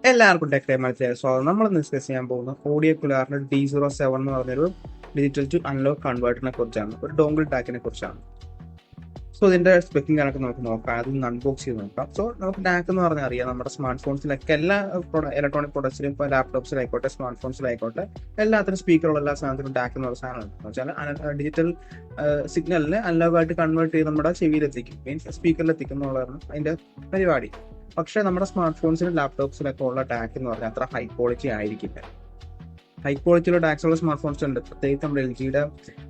എല്ലാവർക്കും ടെക് മനസ്സിലായ സ്വാഗതം. നമ്മൾ ഡിസ്കസ് ചെയ്യാൻ പോകുന്ന ഓഡിയോ കുലാറിന്റെ D07 എന്ന് പറഞ്ഞൊരു ഡിജിറ്റൽ ടു അനലോഗ് കൺവേർട്ടറിനെ കുറിച്ചാണ്, ഒരു ഡോങ്കിൾ ഡാക്കിനെ കുറിച്ചാണ്. സോ ഇതിന്റെ സ്പെക്കിംഗ് കണക്ക് നമുക്ക് നോക്കാം, അതിൽ അൺബോക്സ് ചെയ്ത് നോക്കാം. സോ നമുക്ക് ഡാക്ക് എന്ന് പറഞ്ഞാൽ അറിയാം, നമ്മുടെ സ്മാർട്ട് ഫോൺസിലൊക്കെ എല്ലാ ഇലക്ട്രോണിക് പ്രൊഡക്ട്സിലും, ഇപ്പോൾ ലാപ്ടോപ്സിലായിക്കോട്ടെ സ്മാർട്ട് ഫോൺസിലായിക്കോട്ടെ എല്ലാത്തിനും സ്പീക്കറുള്ള എല്ലാ സാധനത്തിനും ഡാക്ക് എന്ന് പറയുന്ന സാധനം എന്ന് വെച്ചാൽ ഡിജിറ്റൽ സിഗ്നലിനെ അനലോഗായിട്ട് കൺവേർട്ട് ചെയ്ത് നമ്മുടെ ചെവിയിലെത്തിക്കും, മീൻസ് സ്പീക്കറിലെത്തിക്കും എന്നുള്ളതാണ് അതിന്റെ പരിപാടി. പക്ഷേ നമ്മുടെ സ്മാർട്ട് ഫോൺസിലും ലാപ്ടോപ്സിലൊക്കെ ഉള്ള ടാക്ക് എന്ന് പറഞ്ഞാൽ അത്ര ഹൈ ക്വാളിറ്റി ആയിരിക്കില്ല. ഹൈ ക്വാളിറ്റിയുള്ള ടാക്സ് ഉള്ള സ്മാർട്ട് ഫോൺസ് ഉണ്ട്, പ്രത്യേകിച്ച് നമ്മുടെ LGയുടെ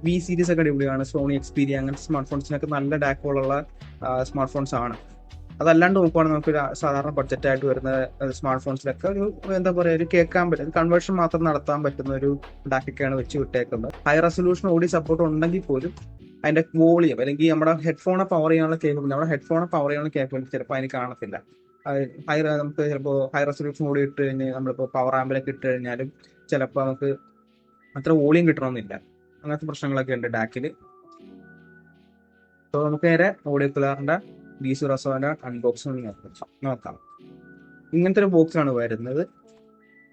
V സീരീസ് ഒക്കെ അടിപൊളിയാണ്. സോണി Xperia അങ്ങനത്തെ സ്മാർട്ട് ഫോൺസിനൊക്കെ നല്ല ഡാക്കുകളുള്ള സ്മാർട്ട് ഫോൺസ് ആണ്. അതല്ലാണ്ട് നോക്കുവാണെങ്കിൽ നമുക്ക് ഒരു സാധാരണ ബഡ്ജറ്റായിട്ട് വരുന്ന സ്മാർട്ട് ഫോൺസിലൊക്കെ ഒരു എന്താ പറയുക, ഒരു കേൾക്കാൻ പറ്റും, കൺവേർഷൻ മാത്രം നടത്താൻ പറ്റുന്ന ഒരു ഡാക്കൊക്കെയാണ് വെച്ച് വിട്ടേക്കുന്നത്. ഹൈ റെസൊല്യൂഷൻ ഓഡിയോ സപ്പോർട്ട് ഉണ്ടെങ്കിൽ പോലും അതിന്റെ വോളിയം അല്ലെങ്കിൽ നമ്മുടെ ഹെഡ്ഫോണെ പവർ ചെയ്യാനുള്ള കേബിലിറ്റി ചിലപ്പോൾ അതിന് കാണത്തില്ല. നമുക്ക് ചിലപ്പോൾ ഹൈ റെസൊല്യൂഷൻ കൂടി ഇട്ട് കഴിഞ്ഞാൽ നമ്മളിപ്പോൾ പവർ ആമ്പിലൊക്കെ ഇട്ട് കഴിഞ്ഞാലും ചിലപ്പോൾ നമുക്ക് അത്ര വോളിയം കിട്ടണമെന്നില്ല. അങ്ങനത്തെ പ്രശ്നങ്ങളൊക്കെ ഉണ്ട് ഡാക്കിൽ. സോ നമുക്ക് നേരെ ഓഡിയോ കുലാറിന്റെ D07 അൺബോക്സിംഗ് നോക്കാം. ഇങ്ങനത്തെ ഒരു ബോക്സാണ് വരുന്നത്.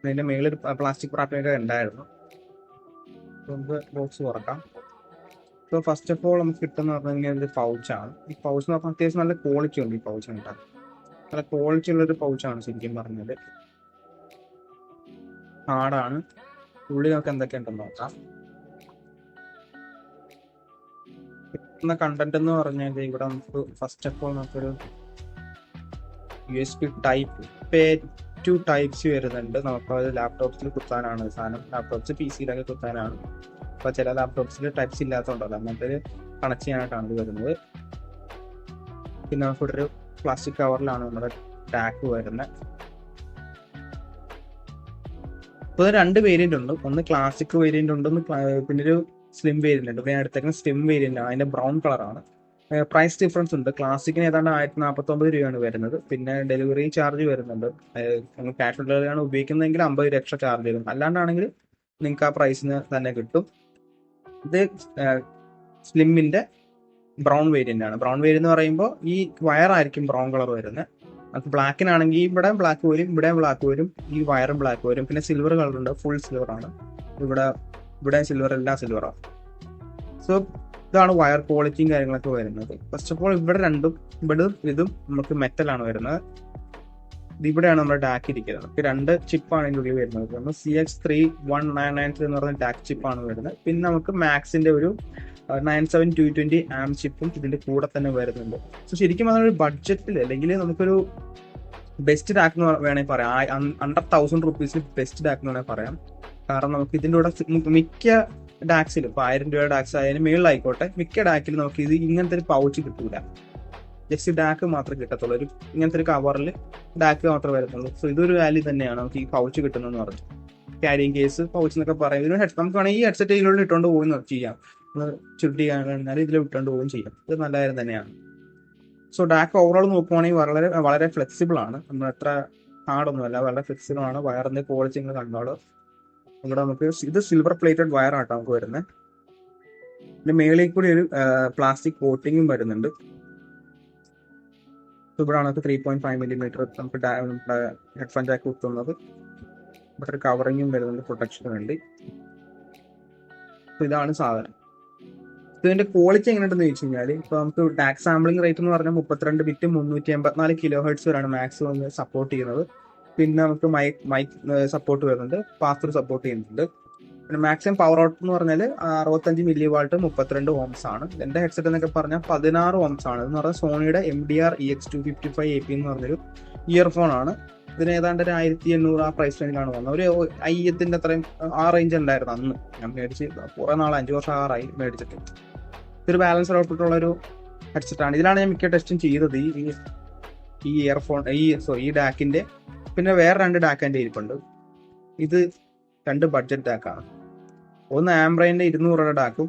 അതിന്റെ മേളിൽ പ്ലാസ്റ്റിക് റാപ്പിംഗ് ഉണ്ടായിരുന്നു. നമുക്ക് ബോക്സ് തുറക്കാം. സോ ഫസ്റ്റ് ഓഫ് ഓൾ നമുക്ക് കിട്ടുന്ന പറഞ്ഞു കഴിഞ്ഞാൽ ഒരു പൗച്ചാണ്. ഈ പൗച്ച് എന്ന് പറഞ്ഞാൽ അത്യാവശ്യം നല്ല ക്വാളിറ്റി ഉണ്ട്. ഈ പൗച്ച് ഉണ്ടാകും, നല്ല ക്വാളിറ്റി ഉള്ളൊരു പൗച്ചാണ് ശരിക്കും പറഞ്ഞത്. ഹാർഡാണ്. ഉള്ളിൽ നമുക്ക് എന്തൊക്കെ ഉണ്ടെന്ന് നോക്കാം. കിട്ടുന്ന കണ്ടന്റ് എന്ന് പറഞ്ഞാൽ ഇവിടെ നമുക്ക് ഫസ്റ്റ് ഓഫ് ഓൾ നമുക്കൊരു USB ടൈപ്പ് C വരുന്നുണ്ട്. നമുക്കത് ലാപ്ടോപ്സിൽ കുത്താനാണ് സാധനം. ലാപ്ടോപ്സ് PC-യിലൊക്കെ കുത്താനാണ്. അപ്പൊ ചില ലാപ്ടോപ്സിൽ ടൈപ്പ് C ഇല്ലാത്തതുകൊണ്ടല്ലോ, അങ്ങനത്തെ കണക്ട് ചെയ്യാനായിട്ടാണ് ഇത് വരുന്നത്. പിന്നെ നമുക്കിവിടെ ഒരു പ്ലാസ്റ്റിക് കവറിലാണ് നമ്മുടെ ടാക്ക് വരുന്നത്. ഇപ്പോൾ രണ്ട് വേരിയന്റ് ഉണ്ട്, ഒന്ന് ക്ലാസിക് വേരിയന്റ് ഉണ്ട്, പിന്നെ ഒരു സ്ലിം വേരിയന്റ് ഉണ്ട്. ഞാൻ എടുത്തേക്കുന്ന സ്ലിം വേരിയന്റ് ആണ്, അതിന്റെ ബ്രൗൺ കളറാണ്. പ്രൈസ് ഡിഫറൻസ് ഉണ്ട്. ക്ലാസിക്കിന് ഏതാണ്ട് 1049 രൂപയാണ് വരുന്നത്. പിന്നെ ഡെലിവറി ചാർജ് വരുന്നുണ്ട്. ക്യാഷ് ഓൺ ഡെലിവറി ആണ് ഉപയോഗിക്കുന്നതെങ്കിൽ 50 രൂപ എക്സ്ട്രാ ചാർജ് ചെയ്യും. അല്ലാണ്ടാണെങ്കിൽ നിങ്ങൾക്ക് ആ പ്രൈസിന് തന്നെ കിട്ടും. ഇത് സ്ലിമ്മിന്റെ ബ്രൗൺ വേരിയന്റ് ആണ്. ബ്രൗൺ വേരിയന്റ് എന്ന് പറയുമ്പോൾ ഈ വയറായിരിക്കും ബ്രൗൺ കളർ വരുന്നത്. നമുക്ക് ബ്ലാക്കിനാണെങ്കിൽ ഇവിടെ ബ്ലാക്ക് വരും, ഇവിടെ ബ്ലാക്ക് വരും, ഈ വയറും ബ്ലാക്ക് വരും. പിന്നെ സിൽവർ കളർ ഉണ്ട്, ഫുൾ സിൽവർ ആണ്. ഇവിടെ സിൽവർ, എല്ലാം സിൽവറാണ്. സോ ഇതാണ് വയർ ക്വാളിറ്റിയും കാര്യങ്ങളൊക്കെ വരുന്നത്. ഫസ്റ്റ് ഓഫ് ഓൾ ഇവിടെ ഇതും നമുക്ക് മെറ്റലാണ് വരുന്നത്. ഇവിടെയാണ് നമ്മുടെ ഡാക്ക് ഇരിക്കുന്നത്. രണ്ട് ചിപ്പാണ് ഇതിൻ്റെ ഉള്ളിൽ വരുന്നത്. ഒന്ന് CX31993 എന്ന് പറയുന്ന ഡാക്ക് ചിപ്പാണ് വരുന്നത്. പിന്നെ നമുക്ക് മാക്സിന്റെ ഒരു 97220 ആം ചിപ്പും ഇതിന്റെ കൂടെ തന്നെ വരുന്നുണ്ട്. സോ ശരിക്കും അതൊരു ബഡ്ജറ്റിൽ അല്ലെങ്കിൽ നമുക്കൊരു ബെസ്റ്റ് ഡാക്ക് എന്ന് വേണമെങ്കിൽ പറയാം. അണ്ടർ 1000 റുപ്പീസിൽ ബെസ്റ്റ് ഡാക്ക് എന്ന് വേണമെങ്കിൽ പറയാം. കാരണം നമുക്ക് ഇതിന്റെ കൂടെ മിക്ക ഡാക്സിലും, ഇപ്പൊ 1000 രൂപയുടെ ഡാക്സ് ആയതിന് മേളിലായിക്കോട്ടെ, മിക്ക ഡാക്കിലും നമുക്ക് ഇങ്ങനത്തെ ഒരു പൗച്ച് കിട്ടൂല. ജസ്റ്റ് ഡാക്ക് മാത്രമേ കിട്ടത്തുള്ളൂ. ഇങ്ങനത്തെ ഒരു കവറിൽ ഡാക്ക് മാത്രമേ വരുന്നുള്ളൂ. സോ ഇതൊരു വാല്യൂ തന്നെയാണ് നമുക്ക് ഈ പൗച്ച് കിട്ടുന്നതെന്ന് പറഞ്ഞു. ക്യാരിങ് കേസ് പൗച്ച് എന്നൊക്കെ പറയും. ഇതിന് നമുക്ക് വേണമെങ്കിൽ ഈ ഹെഡ്സെറ്റ് ഇതിലൂടെ ഇട്ടുകൊണ്ട് പോയി ചെയ്യാം. ചുരുട്ടി കഴിഞ്ഞാൽ ഇതിൽ ഇട്ടുകൊണ്ട് പോവുകയും ചെയ്യാം. ഇത് നല്ല കാര്യം തന്നെയാണ്. സോ ഡാക്ക് ഓവറോൾ നോക്കുവാണെങ്കിൽ വളരെ വളരെ ഫ്ലെക്സിബിൾ ആണ്. നമ്മൾ എത്ര ഹാർഡൊന്നുമല്ല, വളരെ ഫ്ലെക്സിബിൾ ആണ്. വയറിന്റെ ക്വാളിറ്റി നിങ്ങൾ കണ്ടോളൂ. ഇവിടെ നമുക്ക് ഇത് സിൽവർ പ്ലേറ്റഡ് വയറാട്ടോ നമുക്ക് വരുന്നത്. പിന്നെ മേളിൽ കൂടി ഒരു പ്ലാസ്റ്റിക് കോട്ടിങ്ങും വരുന്നുണ്ട്. ഇവിടെ നമുക്ക് 3.5 മില്ലിമീറ്റർ നമുക്ക് നമ്മുടെ ഹെഡ്ഫോൺ ജാക്ക് കുത്തുന്നത്. ഇവിടെ ഒരു കവറിങ്ങും വരുന്നുണ്ട് പ്രൊട്ടക്ഷന് വേണ്ടി. ഇതാണ് സാധനം. ഇതിന്റെ ക്വാളിറ്റി എങ്ങനെയുണ്ടെന്ന് ചോദിച്ചു കഴിഞ്ഞാൽ, ഇപ്പൊ നമുക്ക് ഡാക്ക് സാമ്പിളിംഗ് റേറ്റ് എന്ന് പറഞ്ഞാൽ 32 ബിറ്റ് 384 kHz വരെയാണ് മാക്സിമം സപ്പോർട്ട് ചെയ്യുന്നത്. പിന്നെ നമുക്ക് മൈക്ക് സപ്പോർട്ട് വരുന്നുണ്ട്, പാസ് സപ്പോർട്ട് ചെയ്യുന്നുണ്ട്. പിന്നെ മാക്സിമം പവർ ഔട്ട് എന്ന് പറഞ്ഞാൽ 65 മില്ലി വാട്ട് 32 ഓംസ് ആണ്. എന്റെ ഹെഡ്സെറ്റ് എന്നൊക്കെ പറഞ്ഞാൽ 16 ഓംസ് ആണ്. എന്ന് പറഞ്ഞാൽ സോണിയുടെ MDR EX255 AP എന്ന് പറഞ്ഞൊരു ഇയർഫോൺ ആണ്. ഇതിന് ഏതാണ്ട് ഒരു 1800 ആ പ്രൈസ് റേഞ്ചിലാണ് വന്നത്. ഒരു 1000 അത്രയും ആ റേഞ്ച് ഉണ്ടായിരുന്നു അന്ന് ഞാൻ മേടിച്ച്. കുറെ നാൾ 5 വർഷം ആറായി മേടിച്ചിട്ട്. ഇതൊരു ബാലൻസ് ഔട്ട്പുട്ടുള്ള ഒരു ഹെഡ്സെറ്റ് ആണ്. ഇതിലാണ് ഞാൻ മിക്ക ടെസ്റ്റും ചെയ്തത്, ഈ ഇയർഫോൺ ഈ ഡാക്കിന്റെ. പിന്നെ വേറെ 2 ഡാക്കിന്റെ ഇരിപ്പുണ്ട്. ഇത് 2 ബഡ്ജറ്റ് ഡാക്കാണ്. ഒന്ന് ആംബ്രൈന്റെ 200 ഡാക്കും,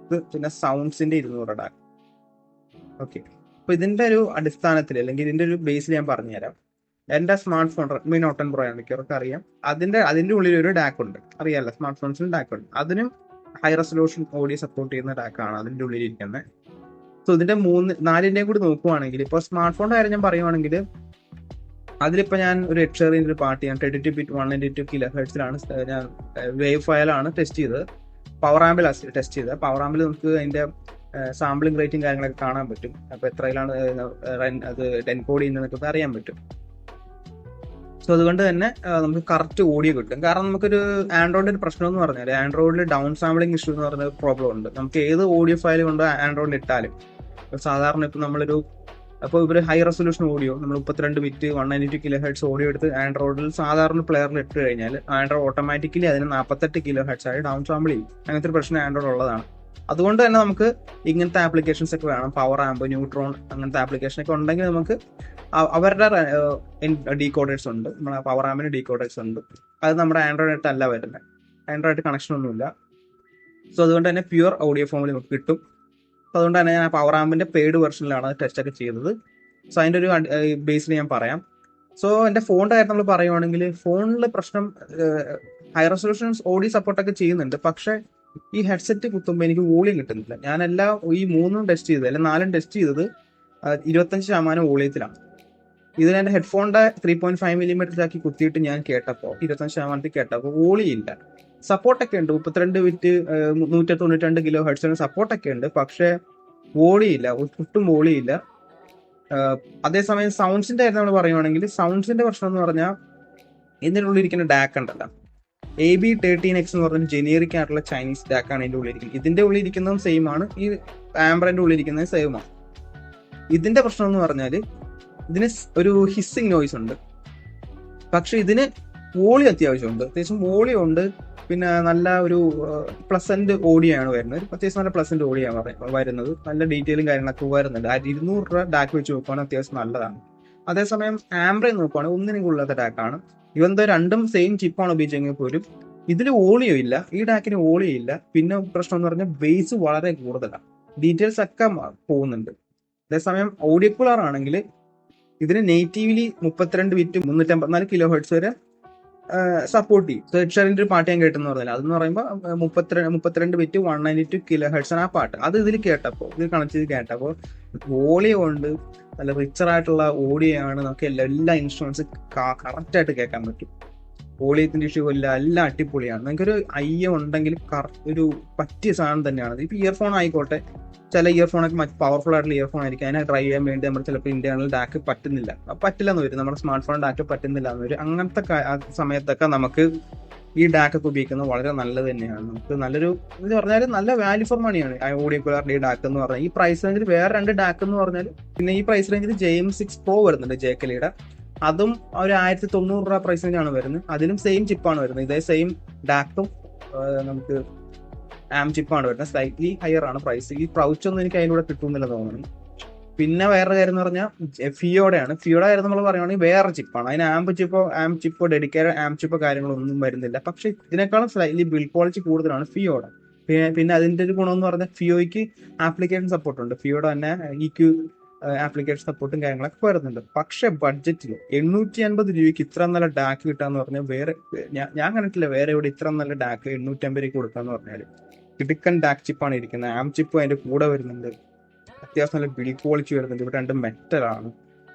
ഇത് പിന്നെ സൗണ്ട്സിന്റെ 200 ഡാക്കും. ഓക്കെ, അപ്പൊ ഇതിന്റെ ഒരു അടിസ്ഥാനത്തിൽ അല്ലെങ്കിൽ ഇതിന്റെ ഒരു ബേസിൽ ഞാൻ പറഞ്ഞുതരാം. എന്റെ smart phone Redmi Note 10 Pro ആണ്, മിക്കവർക്ക് അറിയാം. അതിന്റെ ഉള്ളിൽ ഒരു ഡാക്ക് ഉണ്ട്, അറിയാമല്ലോ, സ്മാർട്ട് ഫോൺസിന് ഡാക്ക് ഉണ്ട്. അതിനും ഹൈ റെസൊല്യൂഷൻ ഓഡിയോ സപ്പോർട്ട് ചെയ്യുന്ന ഡാക്കാണ് അതിന്റെ ഉള്ളിൽ ഇരിക്കുന്നത്. സോ ഇതിന്റെ 4ന്റെയും കൂടി നോക്കുവാണെങ്കിൽ, ഇപ്പോൾ സ്മാർട്ട് ഫോണിന്റെ കാര്യം ഞാൻ പറയുവാണെങ്കിൽ അതിലിപ്പോൾ ഞാൻ ഒരു എഡ്ഷെറിൻ്റെ ഒരു പാർട്ടി ഞാൻ 32 ബിറ്റ് 192 കിലോ ഹെർട്സിലാണ് ഞാൻ വേവ് ഫയലാണ് ടെസ്റ്റ് ചെയ്തത്. പവർ ആമ്പിൽ ടെസ്റ്റ് ചെയ്തത്. പവർ ആമ്പിൽ നമുക്ക് അതിൻ്റെ സാമ്പിളിംഗ് റേറ്റും കാര്യങ്ങളൊക്കെ കാണാൻ പറ്റും. അപ്പോൾ എത്രയിലാണ് അത് എൻകോഡ് ചെയ്യുന്നതെന്നൊക്കെ അറിയാൻ പറ്റും. സോ അതുകൊണ്ട് തന്നെ നമുക്ക് കറക്റ്റ് ഓഡിയോ കിട്ടും. കാരണം നമുക്കൊരു ആൻഡ്രോയിഡിന്റെ പ്രശ്നം എന്ന് പറഞ്ഞാൽ ആൻഡ്രോയിഡിൽ ഡൗൺ സാമ്പിളിംഗ് ഇഷ്യൂ എന്ന് പറഞ്ഞ പ്രോബ്ലം ഉണ്ട്. നമുക്ക് ഏത് ഓഡിയോ ഫയൽ കൊണ്ട് ആൻഡ്രോയിഡിൽ ഇട്ടാലും സാധാരണ ഇപ്പം നമ്മളൊരു അപ്പോൾ ഇവർ ഹൈ റെസൊല്യൂഷൻ ഓഡിയോ നമ്മൾ 32 ബിറ്റ് 192 കിലോ ഹെർട്സ് ഓഡിയോ എടുത്ത് ആൻഡ്രോയിഡിൽ സാധാരണ പ്ലെയറിൽ ഇട്ട് കഴിഞ്ഞാൽ ആൻഡ്രോയിഡ് ഓട്ടോമാറ്റിക്കലി അതിന് 48 കിലോ ഹെർട്സ് ആയി ഡൗൺ സാമ്പിൾ ചെയ്യും. അങ്ങനത്തെ ഒരു പ്രശ്നം ആൻഡ്രോയിഡ് ഉള്ളതാണ്. അതുകൊണ്ട് തന്നെ നമുക്ക് ഇങ്ങനത്തെ ആപ്ലിക്കേഷൻസ് ഒക്കെ വേണം. പവർ ആമ്പ്, ന്യൂട്രോൺ അങ്ങനത്തെ ആപ്ലിക്കേഷൻ ഒക്കെ ഉണ്ടെങ്കിൽ നമുക്ക് അവരുടെ ഡീകോഡേഴ്സ് ഉണ്ട്. നമ്മുടെ പവർ ആമ്പിന് ഡീകോഡേഴ്സ് ഉണ്ട്. അത് നമ്മുടെ ആൻഡ്രോയിഡ് അല്ല വരുന്നത്. ആൻഡ്രോയിഡ് കണക്ഷൻ ഒന്നുമില്ല. സോ അതുകൊണ്ട് തന്നെ പ്യുവർ ഓഡിയോ ഫോമിൽ നമുക്ക് കിട്ടും. സോ അതുകൊണ്ട് തന്നെ ഞാൻ പവർ ആമ്പിന്റെ പെയ്ഡ് വെർഷനിലാണ് ടെസ്റ്റ് ഒക്കെ ചെയ്തത്. സോ അതിൻ്റെ ഒരു ബേസിൽ ഞാൻ പറയാം. സോ എൻ്റെ ഫോണിൻ്റെ കാര്യം നമ്മൾ പറയുവാണെങ്കിൽ ഫോണിൽ പ്രശ്നം ഹൈ റെസൊല്യൂഷൻ ഓഡിയോ സപ്പോർട്ടൊക്കെ ചെയ്യുന്നുണ്ട്. പക്ഷേ ഈ ഹെഡ്സെറ്റ് കുത്തുമ്പോൾ എനിക്ക് വോളിയം കിട്ടുന്നില്ല. ഞാൻ ഈ 3 ടെസ്റ്റ് ചെയ്തത്, അല്ലെങ്കിൽ 4 ടെസ്റ്റ് ചെയ്തത് 25% വോളിയത്തിലാണ്. ഇതിൽ എൻ്റെ ഹെഡ്ഫോണിന്റെ 3.5 മില്ലിമീറ്ററിലാക്കി കുത്തിയിട്ട് ഞാൻ കേട്ടപ്പോൾ 25% കേട്ടപ്പോൾ വോളിയില്ല. സപ്പോർട്ടൊക്കെ ഉണ്ട്, 32 ബിറ്റ് 192 കിലോ ഹെഡ്സിന് സപ്പോർട്ടൊക്കെ ഉണ്ട്. പക്ഷേ വോളിയില്ല, ഒട്ടും വോളിയില്ല. അതേസമയം സൗണ്ട്സിന്റെ കാര്യം നമ്മൾ പറയുവാണെങ്കിൽ സൗണ്ട്സിന്റെ പ്രശ്നം എന്ന് പറഞ്ഞാൽ ഇതിൻ്റെ ഉള്ളിരിക്കുന്ന ഡാക്ക് ഉണ്ടല്ലോ, AB13X എന്ന് പറഞ്ഞ ജെനറിക് ആയിട്ടുള്ള ചൈനീസ് ഡാക്കാണ് ഇതിൻ്റെ ഉള്ളിരിക്കുന്നത്. ഇതിന്റെ ഉള്ളിരിക്കുന്നതും സെയിം ആണ്, ഈ ആംബ്രന്റെ ഉള്ളിരിക്കുന്നതും സെയിം ആണ്. ഇതിന്റെ പ്രശ്നം എന്ന് പറഞ്ഞാൽ ഇതിന് ഒരു ഹിസ്സിങ് നോയ്സ് ഉണ്ട്. പക്ഷെ ഇതിന് വോളിയം അത്യാവശ്യമുണ്ട്, അത്യാവശ്യം വോളിയം ഉണ്ട്. പിന്നെ നല്ല ഒരു പ്ലസന്റ് ഓഡിയോ ആണ് വരുന്നത്. അത്യാവശ്യം നല്ല പ്ലസന്റ് ഓഡിയോ ആണ് വരുന്നത്. നല്ല ഡീറ്റെയിലും കാര്യങ്ങളൊക്കെ വരുന്നുണ്ട്. 200 രൂപ ഡാക്ക് വെച്ച് നോക്കുവാണെങ്കിൽ അത്യാവശ്യം നല്ലതാണ്. അതേസമയം ആംബ്രെ നോക്കുവാണെങ്കിൽ ഒന്നിനും കൊള്ളാത്ത ഡാക്കാണ്. ഇവന്താ രണ്ടും സെയിം ചിപ്പാണ് ഉപയോഗിച്ചെങ്കിൽ പോലും ഇതിൽ ഓളിയോ ഇല്ല, ഈ ഡാക്കിന് ഓളിയോ ഇല്ല. പിന്നെ പ്രശ്നം എന്ന് പറഞ്ഞാൽ ബേസ് വളരെ കൂടുതലാണ്, ഡീറ്റെയിൽസ് ഒക്കെ പോകുന്നുണ്ട്. അതേസമയം ഓഡിയോ കൂളർ ആണെങ്കിൽ ഇതിന് നേറ്റീവ്ലി 32 ബിറ്റ് 354 കിലോ ഹെർട്സ് വരെ സപ്പോർട്ട് ചെയ്യും. സോ എഡ്ഷെറിന്റെ ഒരു പാട്ട് ഞാൻ കേട്ടെന്ന് പറഞ്ഞാൽ അതെന്ന് പറയുമ്പോൾ 32 ബിറ്റ് 192 കിലോ ഹെർട്സ് ആണ് ആ പാട്ട്. അത് ഇതിൽ കേട്ടപ്പോൾ, ഇത് കണക്ട് ചെയ്ത് കേട്ടപ്പോൾ വോളിയോ ഉണ്ട്, നല്ല റിച്ചർ ആയിട്ടുള്ള ഓഡിയോ ആണ്. നമുക്ക് എല്ലാ ഇൻസ്ട്രുമെന്റ്സ് കറക്റ്റ് ആയിട്ട് കേൾക്കാൻ പറ്റും. വോളിയത്തിന്റെ ഇഷ്യൂ ഇല്ല, എല്ലാം അടിപൊളിയാണ്. നിങ്ങൾക്കൊരു IO ഉണ്ടെങ്കിൽ ഒരു പറ്റിയ സാധനം തന്നെയാണ്. ഇപ്പൊ ഇയർഫോൺ ആയിക്കോട്ടെ, ചില ഇയർഫോണൊക്കെ മറ്റ് പവർഫുൾ ആയിട്ടുള്ള ഇയർഫോൺ ആയിരിക്കും. അതിനെ ട്രൈ ചെയ്യാൻ വേണ്ടി നമ്മൾ ചിലപ്പോൾ ഇന്റേണൽ ഡാക്ക് പറ്റില്ല എന്ന് വരും, നമ്മുടെ സ്മാർട്ട് ഫോൺ ഡാക്ക് പറ്റുന്നില്ല എന്ന് വരും. അങ്ങനത്തെ സമയത്തൊക്കെ നമുക്ക് ഈ ഡാക്കൊക്കെ ഉപയോഗിക്കുന്നത് വളരെ നല്ലത് തന്നെയാണ്. നമുക്ക് നല്ലൊരു എന്ന് പറഞ്ഞാൽ നല്ല വാല്യൂ ഫോർ മണിയാണ് ഓഡിയോ കൂളറിന്റെ ഈ ഡാക്ക് എന്ന് പറഞ്ഞാൽ. ഈ പ്രൈസ് റേഞ്ചിൽ വേറെ 2 ഡാക്ക് എന്ന് പറഞ്ഞാൽ, പിന്നെ ഈ പ്രൈസ് റേഞ്ചിൽ JM6 Pro വരുന്നുണ്ട് JKLയുടെ. അതും ഒരു 1900 രൂപ പ്രൈസ് റേഞ്ചാണ് വരുന്നത്. അതിലും സെയിം ചിപ്പാണ് വരുന്നത്, ഇതേ സെയിം ഡാക്കും നമുക്ക് ആം ചിപ്പാണ് വരുന്നത്. സ്ലൈറ്റ്ലി ഹയർ ആണ് പ്രൈസ്. ഈ പ്രൗച്ചൊന്നും എനിക്ക് അതിലൂടെ കിട്ടുന്നില്ല തോന്നുന്നു. പിന്നെ വേറെ കാര്യം എന്ന് പറഞ്ഞാൽ ഫിയോയുടെ കാര്യം നമ്മൾ പറയുകയാണെങ്കിൽ വേറെ ചിപ്പാണ്. അതിന് ആം ചിപ്പോ ഡെഡിക്കേറ്റഡ് ആം ചിപ്പോ കാര്യങ്ങളൊന്നും വരുന്നില്ല. പക്ഷെ ഇതിനേക്കാളും സ്ലൈറ്റ്ലി ബിൽഡ് ക്വാളിറ്റി കൂടുതലാണ് ഫിയോയുടെ. പിന്നെ അതിന്റെ ഒരു ഗുണം എന്ന് പറഞ്ഞാൽ ഫിയോയ്ക്ക് ആപ്ലിക്കേഷൻ സപ്പോർട്ട് ഉണ്ട്. ഫിയോയുടെ തന്നെ EQ ആപ്ലിക്കേഷൻ സപ്പോർട്ടും കാര്യങ്ങളൊക്കെ വരുന്നുണ്ട്. പക്ഷെ ബഡ്ജറ്റിൽ 850 രൂപയ്ക്ക് ഇത്ര നല്ല ഡാക്ക് കിട്ടാന്ന് പറഞ്ഞാൽ വേറെ ഞാൻ കണ്ടിട്ടില്ല വേറെ ഇവിടെ ഇത്ര നല്ല ഡാക്ക് 850 രൂപയ്ക്ക് കൊടുക്കാന്ന് പറഞ്ഞാൽ. കിടുക്കൻ ഡാക്ക് ചിപ്പാണ് ഇരിക്കുന്നത്. ആം ചിപ്പും അതിന്റെ കൂടെ വരുന്നുണ്ട്. അത്യാവശ്യം നല്ല ബിൽഡ് ക്വാളിറ്റി വരുന്നുണ്ട്. ഇവിടെ 2 മെറ്റലാണ്.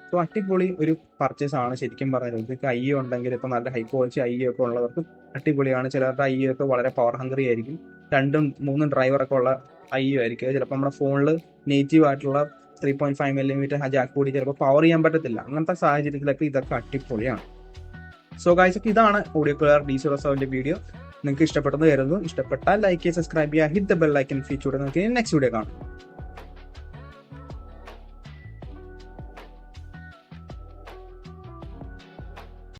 സോ അടിപൊളി ഒരു പർച്ചേസ് ആണ് ശരിക്കും പറഞ്ഞാൽ. നിങ്ങൾക്ക് IO ഉണ്ടെങ്കിൽ ഇപ്പൊ നല്ല ഹൈ ക്വാളിറ്റി IO ഒക്കെ ഉള്ളവർക്ക് അടിപൊളിയാണ്. ചിലരുടെ IO ഒക്കെ വളരെ പവർ ഹംഗ്രി ആയിരിക്കും. 2ഉം 3ഉം ഡ്രൈവറൊക്കെ ഉള്ള IO ആയിരിക്കും. ചിലപ്പോൾ നമ്മുടെ ഫോണിൽ നേറ്റീവ് ആയിട്ടുള്ള 3.5 മില്ലിമീറ്റർ ജാക്ക് കൂടി ചിലപ്പോൾ പവർ ചെയ്യാൻ പറ്റത്തില്ല. അങ്ങനത്തെ സാഹചര്യത്തിലൊക്കെ ഇതൊക്കെ അടിപൊളിയാണ്. സോ ഗൈസ്, ഇതാണ് ഓഡിയോ കൂളർ D07ന്റെ വീഡിയോ. നിങ്ങൾക്ക് ഇഷ്ടപ്പെട്ടെന്ന് കരുതുന്നു. ഇഷ്ടപ്പെട്ടാൽ ലൈക്ക് ചെയ്യുക, സബ്സ്ക്രൈബ് ചെയ്യുക, hit the bell icon feature. നമുക്ക് നെക്സ്റ്റ് വീഡിയോ കാണാം.